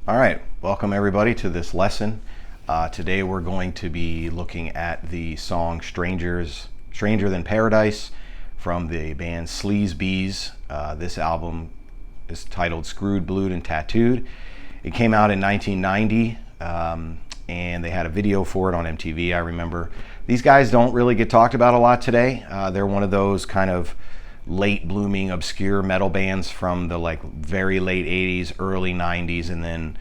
All right, welcome everybody to this lesson. Today we're going to be looking at the song Stranger Than Paradise from the band Sleeze Beez. This album is titled Screwed, Blued, and Tattooed. It came out in 1990, and they had a video for it on MTV, I remember. These guys don't really get talked about a lot today. They're one of those kind of late blooming obscure metal bands from the very late 80s, early 90s, and then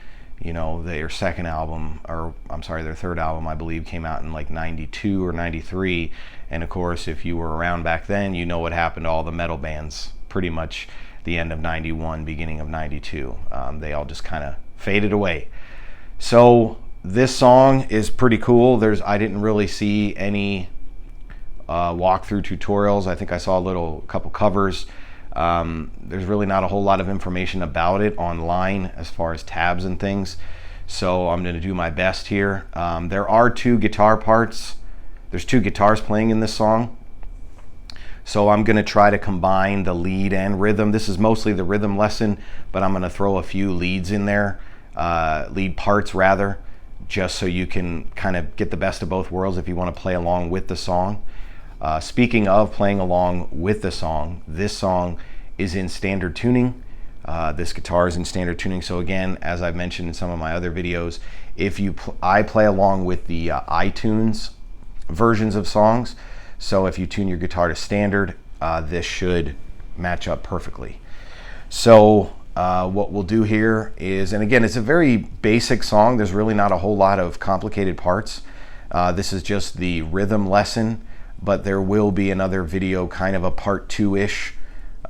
their second album, or I'm sorry, their third album, I believe, came out in 92 or 93. And of course, if you were around back then, you know what happened to all the metal bands pretty much the end of 91, beginning of 92. They all just kind of faded away. So this song is pretty cool. I didn't really see any walkthrough tutorials. I think I saw a couple covers. There's really not a whole lot of information about it online as far as tabs and things, so I'm going to do my best here. There are two guitar parts. There's two guitars playing in this song, so I'm going to try to combine the lead and rhythm. This is mostly the rhythm lesson, but I'm going to throw a few leads in there, lead parts rather, just so you can kind of get the best of both worlds if you want to play along with the song. Speaking of playing along with the song, this song is in standard tuning. This guitar is in standard tuning. So again, as I've mentioned in some of my other videos, I play along with the iTunes versions of songs. So if you tune your guitar to standard, this should match up perfectly. So what we'll do here is, and again, it's a very basic song. There's really not a whole lot of complicated parts. This is just the rhythm lesson. But there will be another video, kind of a part 2-ish,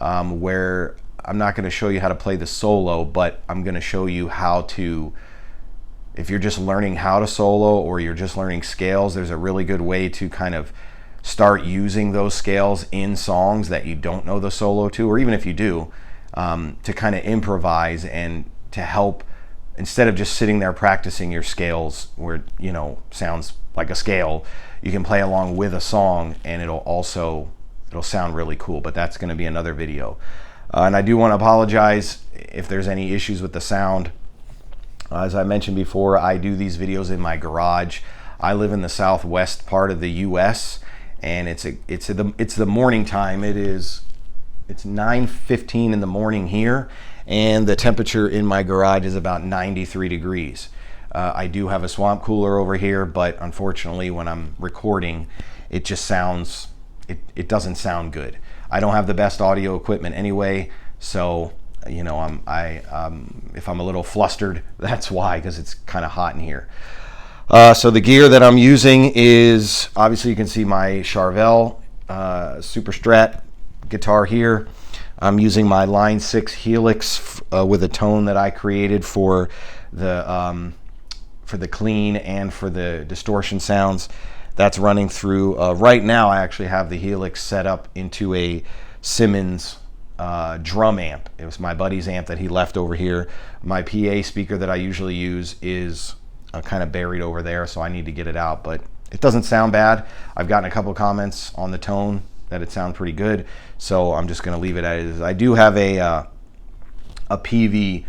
where I'm not going to show you how to play the solo, but I'm going to show you how to, if you're just learning how to solo or you're just learning scales, there's a really good way to kind of start using those scales in songs that you don't know the solo to, or even if you do, to kind of improvise and to help, instead of just sitting there practicing your scales where, sounds like a scale, you can play along with a song and it'll sound really cool. But that's going to be another video. And I do want to apologize if there's any issues with the sound. As I mentioned before, I do these videos in my garage. I live in the southwest part of the US, and it's the morning time. It's 9:15 in the morning here, and the temperature in my garage is about 93 degrees. I do have a swamp cooler over here, but unfortunately when I'm recording, it just sounds, it doesn't sound good. I don't have the best audio equipment anyway, so if I'm a little flustered, that's why, because it's kind of hot in here. So the gear that I'm using is, obviously you can see my Charvel Super Strat guitar here. I'm using my Line 6 Helix with a tone that I created for the clean and for the distortion sounds. That's running through, right now I actually have the Helix set up into a Simmons drum amp. It was my buddy's amp that he left over here. My PA speaker that I usually use is kind of buried over there, so I need to get it out, but it doesn't sound bad. I've gotten a couple of comments on the tone that it sounds pretty good, so I'm just going to leave it as it is. I do have a PV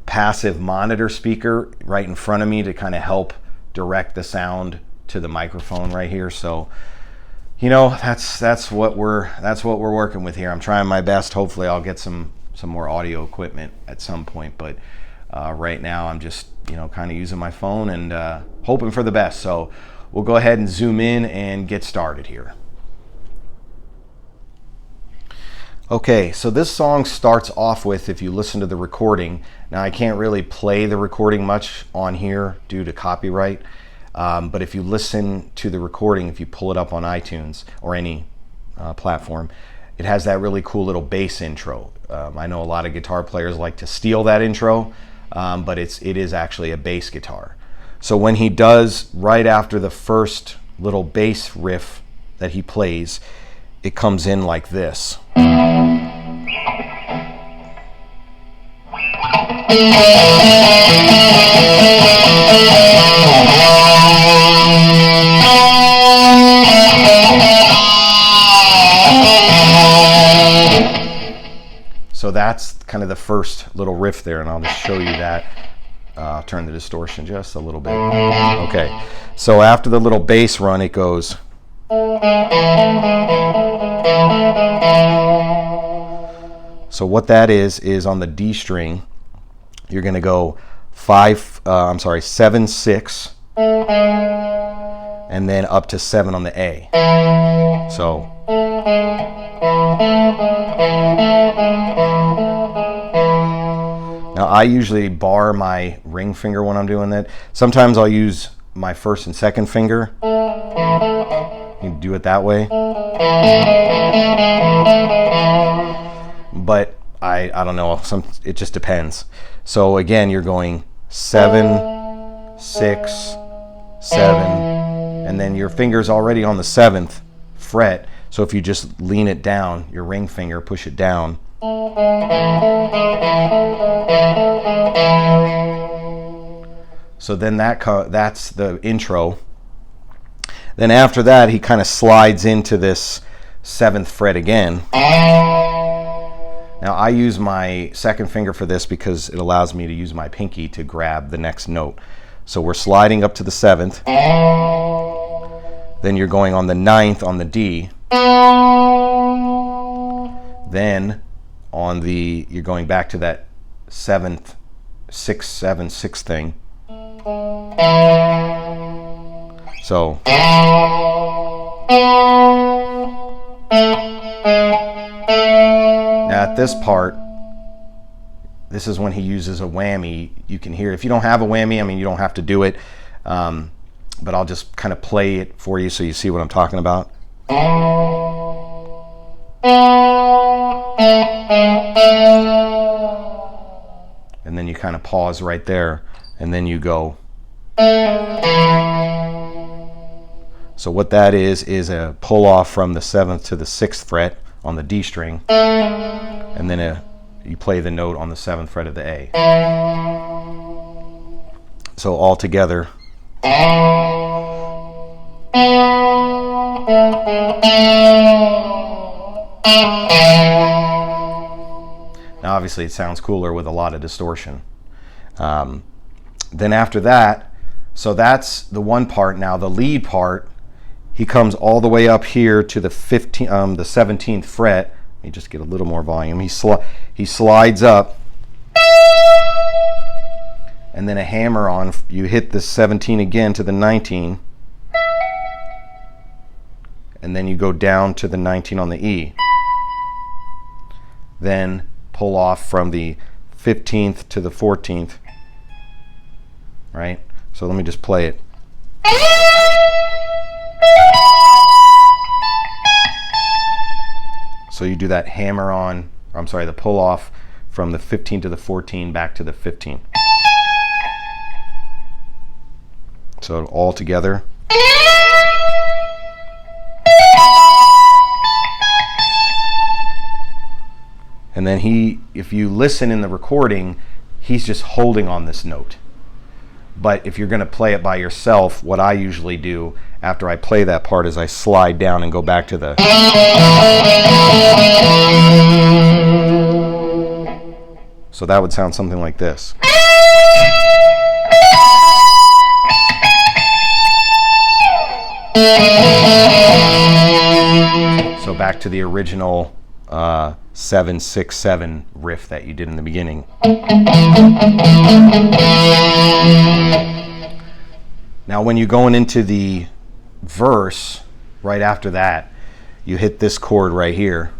passive monitor speaker right in front of me to kind of help direct the sound to the microphone right here. So that's what we're working with here. I'm trying my best. Hopefully I'll get some more audio equipment at some point, but right now I'm just kind of using my phone and hoping for the best. So we'll go ahead and zoom in and get started here. Okay, so this song starts off with, if you listen to the recording, now I can't really play the recording much on here due to copyright, but if you listen to the recording, if you pull it up on iTunes or any platform, it has that really cool little bass intro. I know a lot of guitar players like to steal that intro. but it is actually a bass guitar. So when he does, right after the first little bass riff that he plays, it comes in like this. So that's kind of the first little riff there, and I'll just show you that. Turn the distortion just a little bit. Okay, so after the little bass run, it goes. So what that is on the D string, you're going to go 7, 6, and then up to 7 on the A. So. Now I usually bar my ring finger when I'm doing that. Sometimes I'll use my first and second finger. You can do it that way. But I don't know, it just depends. So again, you're going 7, 6, 7, and then your finger's already on the 7th fret. So if you just lean it down, your ring finger, push it down. So then that's the intro. Then after that, he kind of slides into this 7th fret again. Now I use my second finger for this because it allows me to use my pinky to grab the next note. So we're sliding up to the 7th. Then you're going on the 9th on the D. Then you're going back to that 7th, 6, 7, 6 thing. So. Now at this part, this is when he uses a whammy. You can hear, if you don't have a whammy, I mean, you don't have to do it. But I'll just kind of play it for you so you see what I'm talking about. And then you kind of pause right there, and then you go. So what that is a pull off from the 7th to the 6th fret on the D string, and then you play the note on the 7th fret of the A. So all together. Now obviously it sounds cooler with a lot of distortion. Then after that, so that's the one part. Now the lead part, he comes all the way up here to the 17th fret. Let me just get a little more volume. He slides up, and then a hammer on. You hit the 17 again to the 19, and then you go down to the 19 on the E. Then pull off from the 15th to the 14th. Right? So let me just play it. So you do that hammer on, the pull off from the 15 to the 14 back to the 15. So all together. And then if you listen in the recording, he's just holding on this note. But if you're going to play it by yourself, what I usually do after I play that part is I slide down and go back to the. So that would sound something like this. So back to the original 7, 6, 7 riff that you did in the beginning. Now when you're going into the verse, right after that, you hit this chord right here.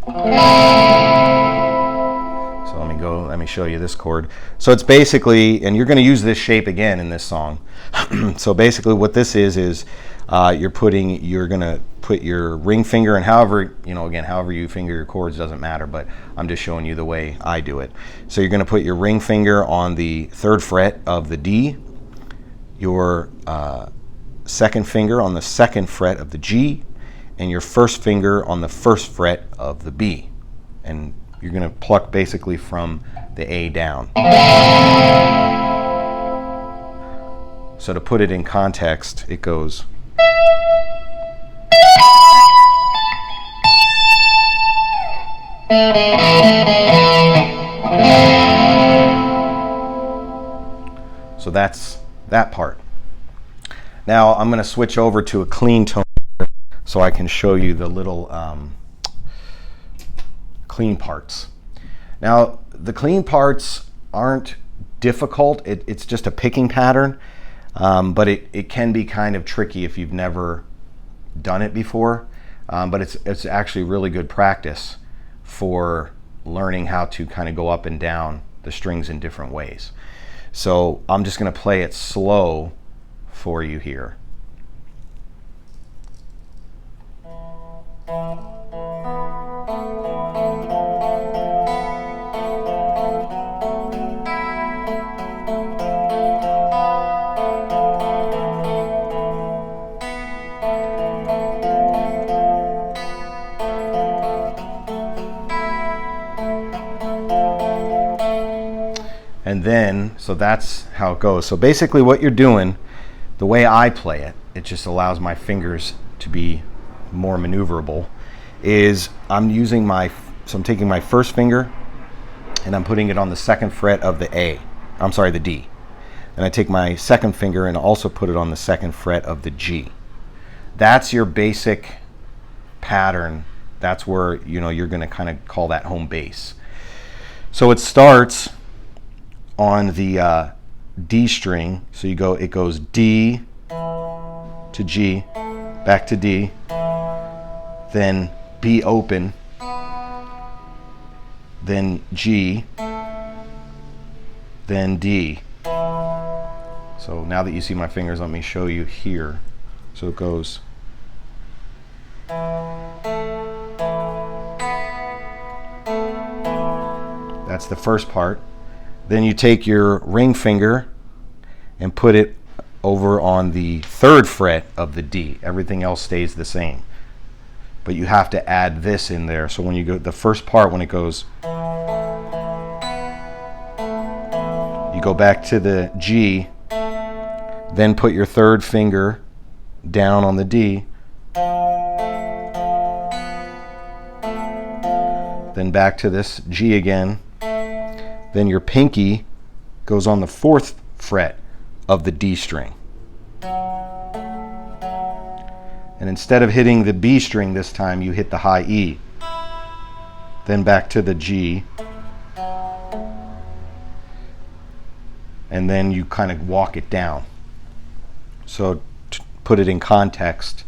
So let me show you this chord. So it's basically, and you're going to use this shape again in this song. So basically what this is You're gonna put your ring finger, and however, again, however you finger your chords doesn't matter, but I'm just showing you the way I do it. So you're gonna put your ring finger on the 3rd fret of the D, your second finger on the 2nd fret of the G, and your first finger on the 1st fret of the B. And you're gonna pluck basically from the A down. So to put it in context, it goes. So that's that part. Now I'm going to switch over to a clean tone so I can show you the little clean parts. Now the clean parts aren't difficult. It's just a picking pattern, but it can be kind of tricky if you've never done it before. But it's actually really good practice for learning how to kind of go up and down the strings in different ways. So I'm just going to play it slow for you here. And then, so that's how it goes. So basically what you're doing, the way I play it, it just allows my fingers to be more maneuverable, is I'm taking my 1st finger and I'm putting it on the 2nd fret of the the D. And I take my 2nd finger and also put it on the 2nd fret of the G. That's your basic pattern. That's where, you're going to kind of call that home base. So it starts on the D string, so it goes D to G, back to D, then B open, then G, then D. So now that you see my fingers, let me show you here. So it goes. That's the first part. Then you take your ring finger and put it over on the 3rd fret of the D. Everything else stays the same. But you have to add this in there. So when you go, the first part, when it goes, you go back to the G, then put your 3rd finger down on the D, then back to this G again. Then your pinky goes on the 4th fret of the D string. And instead of hitting the B string this time, you hit the high E. Then back to the G. And then you kind of walk it down. So to put it in context,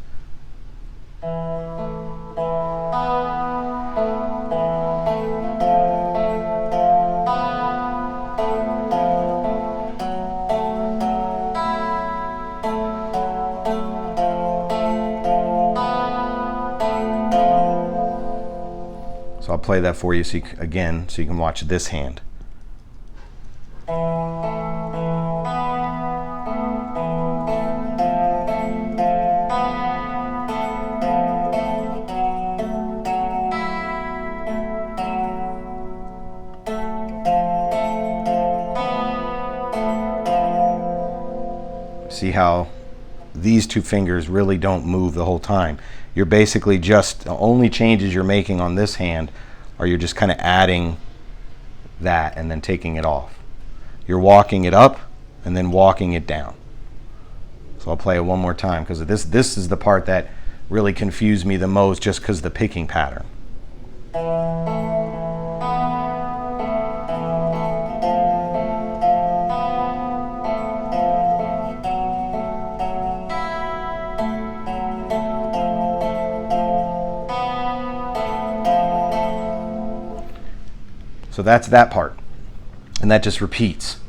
so I'll play that for you again so you can watch this hand. See how these 2 fingers really don't move the whole time. You're basically just, the only changes you're making on this hand are you're just kind of adding that and then taking it off. You're walking it up and then walking it down. So I'll play it one more time because this is the part that really confused me the most, just because of the picking pattern. So that's that part, and that just repeats.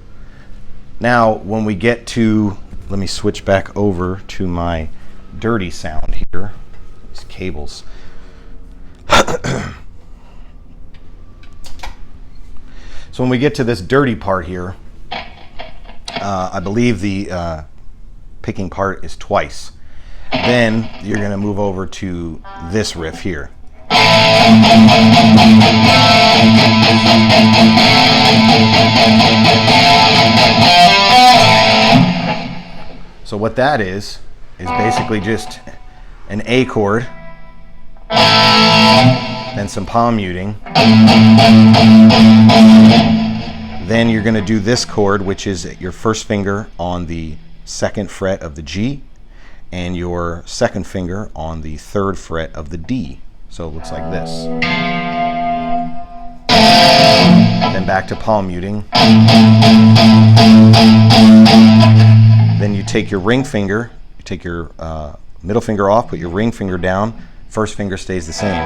Now when we get to, let me switch back over to my dirty sound here. These cables. So when we get to this dirty part here, I believe the picking part is twice. Then you're going to move over to this riff here. So what that is basically just an A chord, then some palm muting. Then you're going to do this chord, which is your first finger on the 2nd fret of the G and your 2nd finger on the 3rd fret of the D. So it looks like this. Then back to palm muting. Then you take your ring finger, you take your middle finger off, put your ring finger down, first finger stays the same.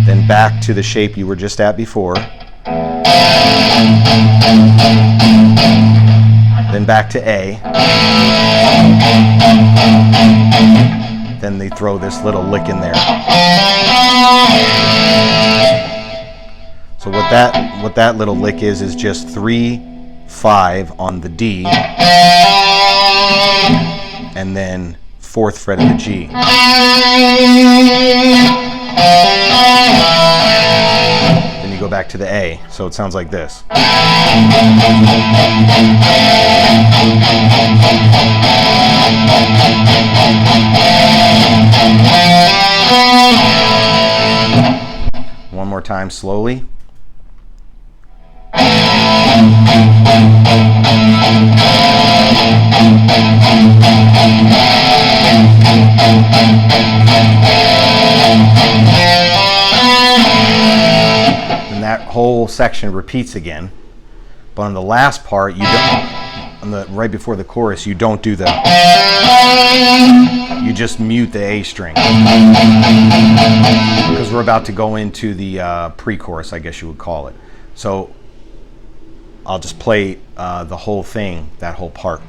Then back to the shape you were just at before. Then back to A. Then they throw this little lick in there. So what that little lick is just 3-5 on the D, and then 4th fret of the G. Then you go back to the A, so it sounds like this. One more time slowly. And that whole section repeats again, but on the last part, you don't. Right before the chorus, you don't do the. You just mute the A string because we're about to go into the pre-chorus, I guess you would call it. So I'll just play the whole thing, that whole part.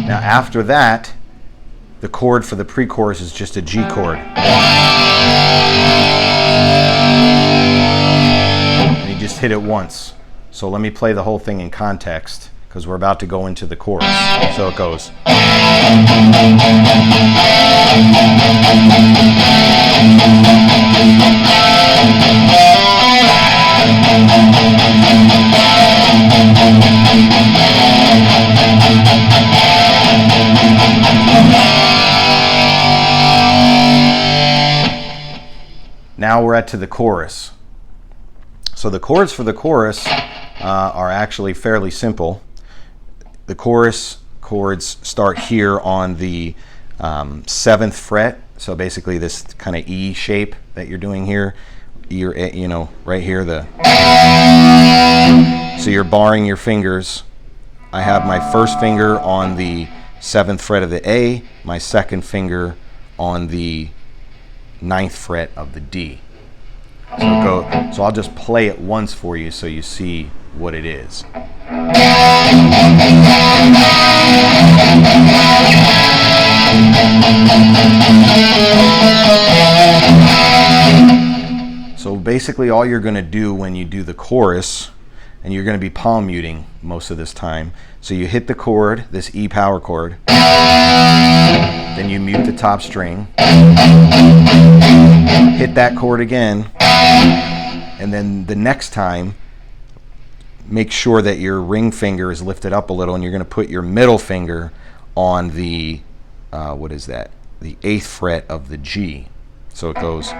Now after that, the chord for the pre-chorus is just a G chord. And you just hit it once. So let me play the whole thing in context because we're about to go into the chorus. So it goes. Now we're to the chorus. So the chords for the chorus are actually fairly simple. The chorus chords start here on the 7th fret. So basically this kind of E shape that you're doing here. You're, right here. So you're barring your fingers. I have my first finger on the 7th fret of the A, my 2nd finger on the 9th fret of the D. So I'll just play it once for you so you see what it is. So basically all you're going to do when you do the chorus, and you're going to be palm muting most of this time, so you hit the chord, this E power chord, then you mute the top string, hit that chord again, and then the next time make sure that your ring finger is lifted up a little, and you're going to put your middle finger on the what is that? The 8th fret of the G. So it goes.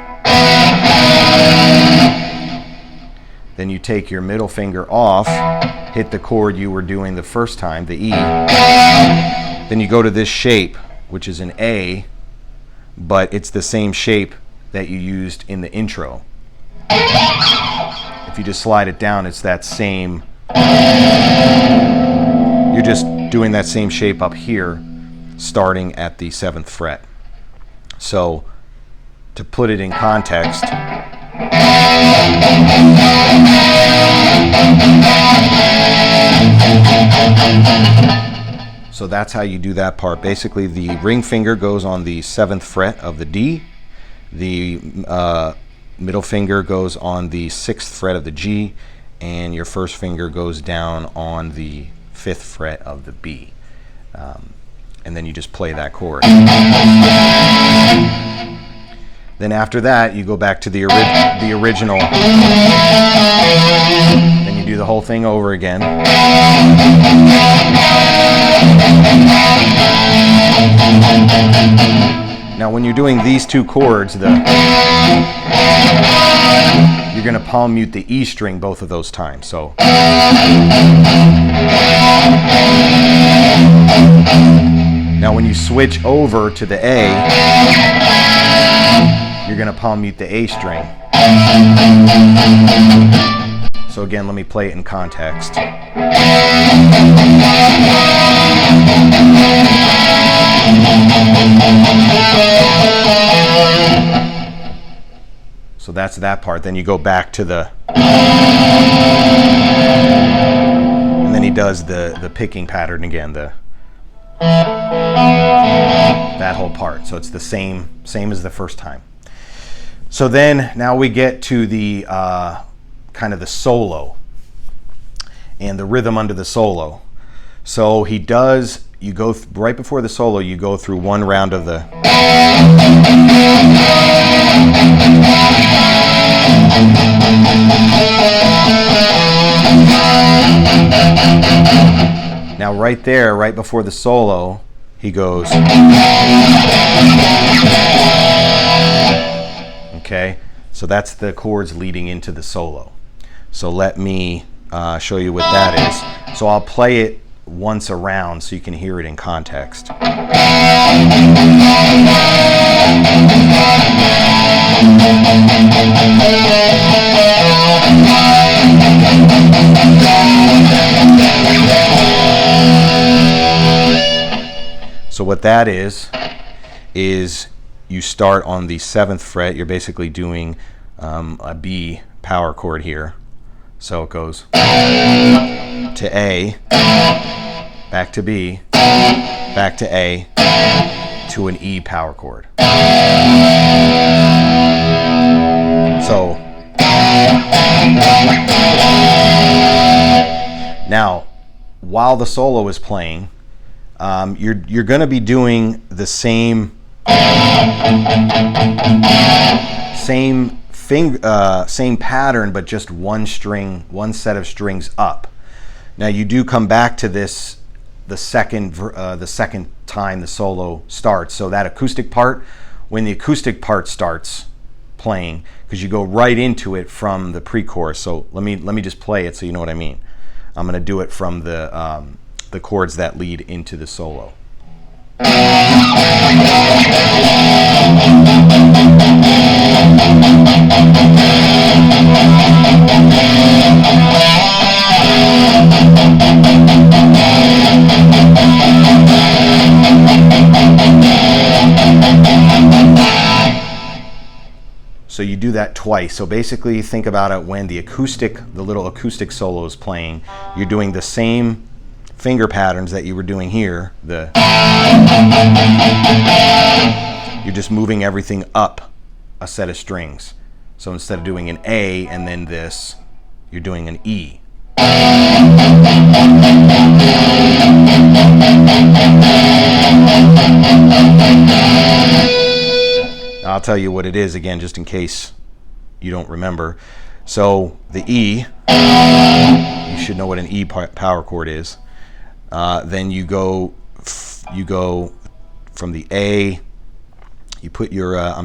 Then you take your middle finger off, hit the chord you were doing the first time, the E. Then you go to this shape, which is an A, but it's the same shape that you used in the intro. if you just slide it down, it's that same, you're just doing that same shape up here, starting at the 7th fret. So to put it in context, so that's how you do that part. Basically, the ring finger goes on the 7th fret of the D. The middle finger goes on the 6th fret of the G, and your first finger goes down on the 5th fret of the B. And then you just play that chord. Then after that, you go back to the original. Then you do the whole thing over again. Now when you're doing these two chords, you're going to palm mute the E string both of those times. So now when you switch over to the A, you're going to palm mute the A string. So again, let me play it in context. So that's that part. Then you go back to the, and then he does the picking pattern again, that whole part. So it's the same as the first time. So then now we get to the kind of the solo and the rhythm under the solo. So he does, you go right before the solo, you go through one round of the, now right there, right before the solo, he goes, okay, so that's the chords leading into the solo. So let me show you what that is. So I'll play it once around so you can hear it in context. So what that is you start on the 7th fret. You're basically doing a B power chord here. So it goes to A, back to B, back to A, to an E power chord. So now, while the solo is playing, you're going to be doing the same pattern, but just one set of strings up. Now you do come back to this the second time the solo starts. So that acoustic part, when the acoustic part starts playing, because you go right into it from the pre-chorus. So let me just play it so you know what I mean. I'm going to do it from the chords that lead into the solo. So you do that twice. So basically think about it, when the little acoustic solo is playing, you're doing the same finger patterns that you were doing here. You're just moving everything up a set of strings. So instead of doing an A and then this, you're doing an E. I'll tell you what it is again, just in case you don't remember. So the E, you should know what an E power chord is. Then you go from the A. You put your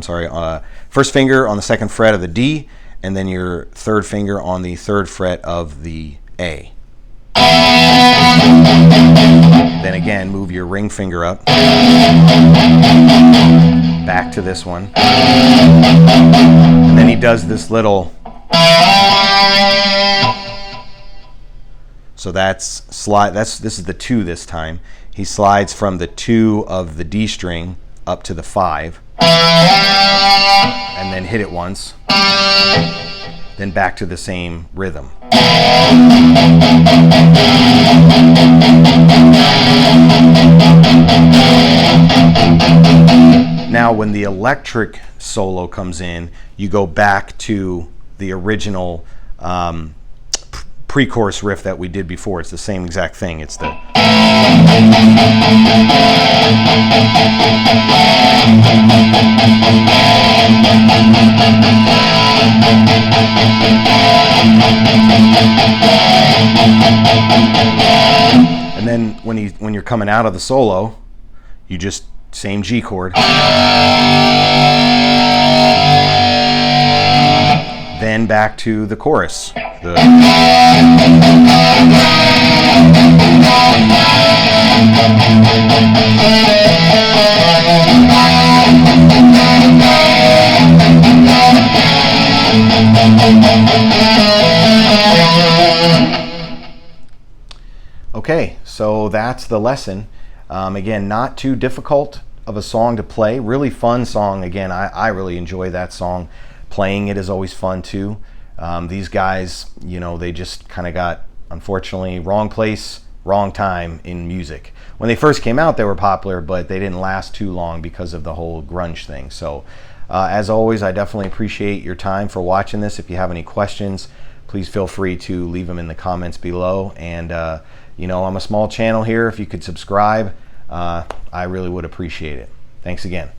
first finger on the 2nd fret of the D, and then your 3rd finger on the 3rd fret of the A. Then again, move your ring finger up, back to this one, and then he does this little So this is the 2 this time. He slides from the 2 of the D string up to the 5, and then hit it once, then back to the same rhythm. Now when the electric solo comes in, you go back to the original pre-chorus riff that we did before. It's the same exact thing. It's the and then when you're coming out of the solo, you just same G chord, then back to the chorus. Okay, so that's the lesson. Again, not too difficult of a song to play. Really fun song. Again, I really enjoy that song. Playing it is always fun too. These guys, you know, they just kind of got, unfortunately, wrong place, wrong time in music. When they first came out, they were popular, but they didn't last too long because of the whole grunge thing. So, as always, I definitely appreciate your time for watching this. If you have any questions, please feel free to leave them in the comments below. And, you know, I'm a small channel here. If you could subscribe, I really would appreciate it. Thanks again.